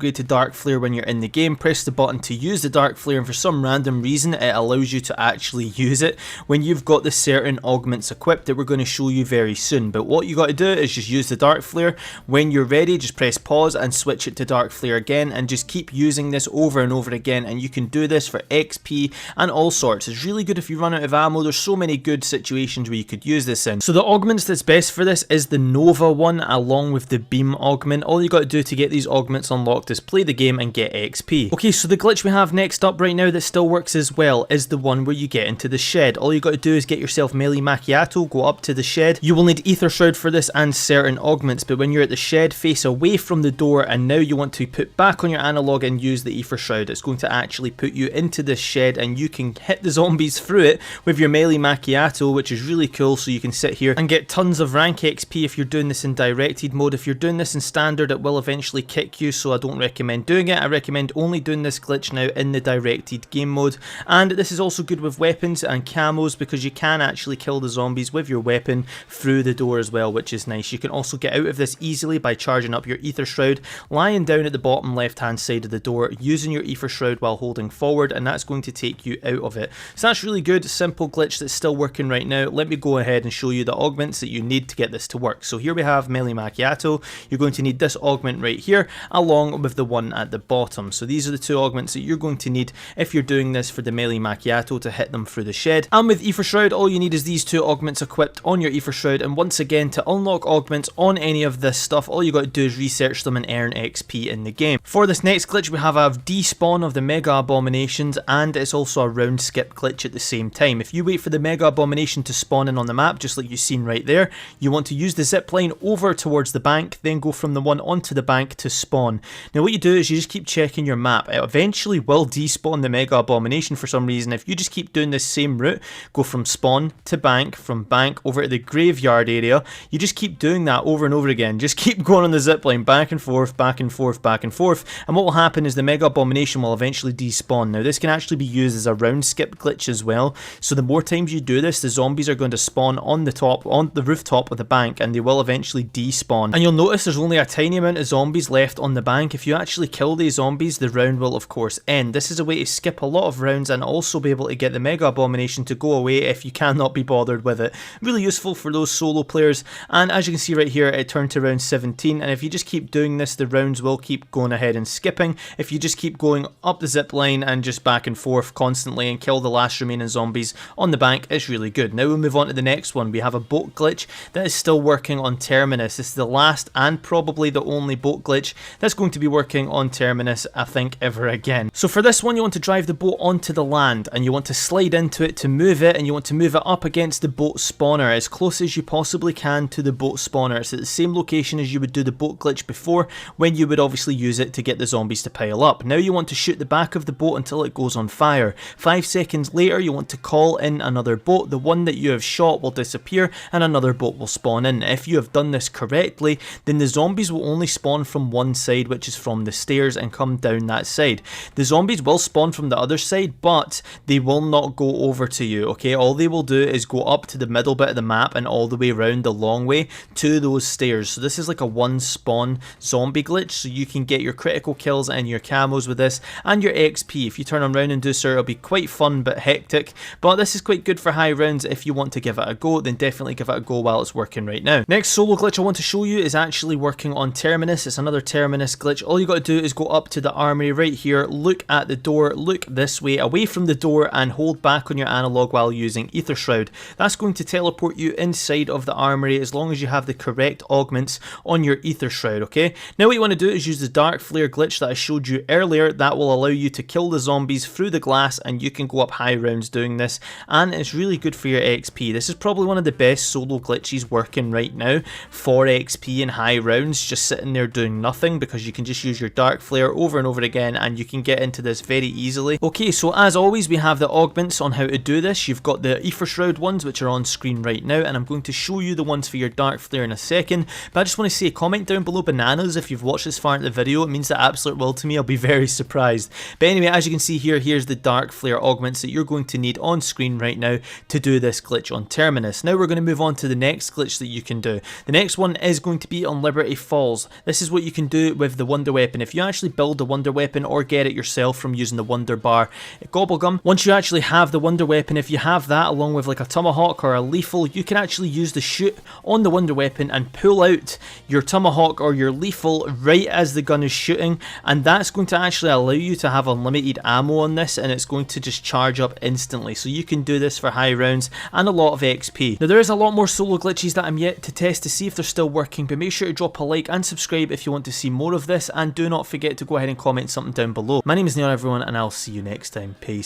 Upgrade to dark flare when you're in the game, press the button to use the dark flare, and for some random reason it allows you to actually use it when you've got the certain augments equipped that we're going to show you very soon. But what you got to do is just use the dark flare. When you're ready, just press pause and switch it to dark flare again, and just keep using this over and over again, and you can do this for XP and all sorts. It's really good if you run out of ammo. There's so many good situations where you could use this in. So the augments that's best for this is the Nova one along with the beam augment. All you got to do to get these augments unlocked is play the game and get XP. Okay, so the glitch we have next up right now that still works as well is the one where you get into the shed. All you got to do is get yourself melee macchiato, go up to the shed. You will need ether shroud for this and certain augments, but when you're at the shed, face away from the door, and now you want to put back on your analog and use the ether shroud. It's going to actually put you into this shed, and you can hit the zombies through it with your melee macchiato, which is really cool. So you can sit here and get tons of rank XP if you're doing this in directed mode. If you're doing this in standard, it will eventually kick you, so I don't recommend doing it. I recommend only doing this glitch now in the directed game mode. And this is also good with weapons and camos, because you can actually kill the zombies with your weapon through the door as well, which is nice. You can also get out of this easily by charging up your ether shroud, lying down at the bottom left hand side of the door, using your ether shroud while holding forward, and that's going to take you out of it. So that's really good, simple glitch that's still working right now. Let me go ahead and show you the augments that you need to get this to work. So here we have melee macchiato. You're going to need this augment right here along with the one at the bottom. So these are the two augments that you're going to need if you're doing this for the melee macchiato to hit them through the shed. And with ether shroud, all you need is these two augments equipped on your ether shroud. And once again, to unlock augments on any of this stuff, all you got to do is research them and earn XP in the game. For this next glitch, we have a despawn of the mega abominations, and it's also a round skip glitch at the same time. If you wait for the mega abomination to spawn in on the map, just like you've seen right there, you want to use the zip line over towards the bank, then go from the one onto the bank to spawn. Now what you do is you just keep checking your map. It eventually will despawn the mega abomination for some reason. If you just keep doing this same route, go from spawn to bank, from bank over to the graveyard area, you just keep doing that over and over again. Just keep going on the zip line back and forth, back and forth, back and forth, and what will happen is the mega abomination will eventually despawn. Now this can actually be used as a round skip glitch as well, so the more times you do this, the zombies are going to spawn on the top, on the rooftop of the bank, and they will eventually despawn. And you'll notice there's only a tiny amount of zombies left on the bank. If you actually kill these zombies, the round will of course end. This is a way to skip a lot of rounds and also be able to get the mega abomination to go away if you cannot be bothered with it. Really useful for those solo players. And as you can see right here, it turned to round 17, and if you just keep doing this, the rounds will keep going ahead and skipping. If you just keep going up the zip line and just back and forth constantly and kill the last remaining zombies on the bank, it's really good. Now we'll move on to the next one. We have a boat glitch that is still working on Terminus. This is the last and probably the only boat glitch that's going to be working on Terminus, I think, ever again. So for this one, you want to drive the boat onto the land, and you want to slide into it to move it, and you want to move it up against the boat spawner as close as you possibly can to the boat spawner. It's at the same location as you would do the boat glitch before, when you would obviously use it to get the zombies to pile up. Now you want to shoot the back of the boat until it goes on fire. 5 seconds later, you want to call in another boat. The one that you have shot will disappear and another boat will spawn in. If you have done this correctly, then the zombies will only spawn from one side, which is from the stairs, and come down that side. The zombies will spawn from the other side, but they will not go over to you, okay? All they will do is go up to the middle bit of the map and all the way around the long way to those stairs. So this is like a one spawn zombie glitch, so you can get your critical kills and your camos with this, and your XP. If you turn around and do so, it'll be quite fun but hectic, but this is quite good for high rounds. If you want to give it a go, then definitely give it a go while it's working right now. Next solo glitch I want to show you is actually working on Terminus. It's another Terminus glitch. All you got to do is go up to the armory right here, look at the door, look this way, away from the door, and hold back on your analog while using ether shroud. That's going to teleport you inside of the armory as long as you have the correct augments on your ether shroud, okay? Now what you want to do is use the dark flare glitch that I showed you earlier. That will allow you to kill the zombies through the glass, and you can go up high rounds doing this, and it's really good for your XP. This is probably one of the best solo glitches working right now for XP and high rounds, just sitting there doing nothing, because you can just use your dark flare over and over again and you can get into this very easily. Okay, so as always, we have the augments on how to do this. You've got the ether shroud ones, which are on screen right now, and I'm going to show you the ones for your dark flare in a second, but I just want to say, comment down below bananas if you've watched this far into the video. It means the absolute world to me. I'll be very surprised. But anyway, as you can see here, here's the dark flare augments that you're going to need on screen right now to do this glitch on Terminus. Now we're going to move on to the next glitch that you can do. The next one is going to be on Liberty Falls. This is what you can do with the wonder wonder weapon. If you actually build the wonder weapon or get it yourself from using the wonder bar gobblegum, once you actually have the wonder weapon, if you have that along with like a tomahawk or a lethal, you can actually use the chute on the wonder weapon and pull out your tomahawk or your lethal right as the gun is shooting, and that's going to actually allow you to have unlimited ammo on this, and it's going to just charge up instantly. So you can do this for high rounds and a lot of XP. Now there is a lot more solo glitches that I'm yet to test to see if they're still working, but make sure to drop a like and subscribe if you want to see more of this, and do not forget to go ahead and comment something down below. My name is Neon everyone, and I'll see you next time. Peace.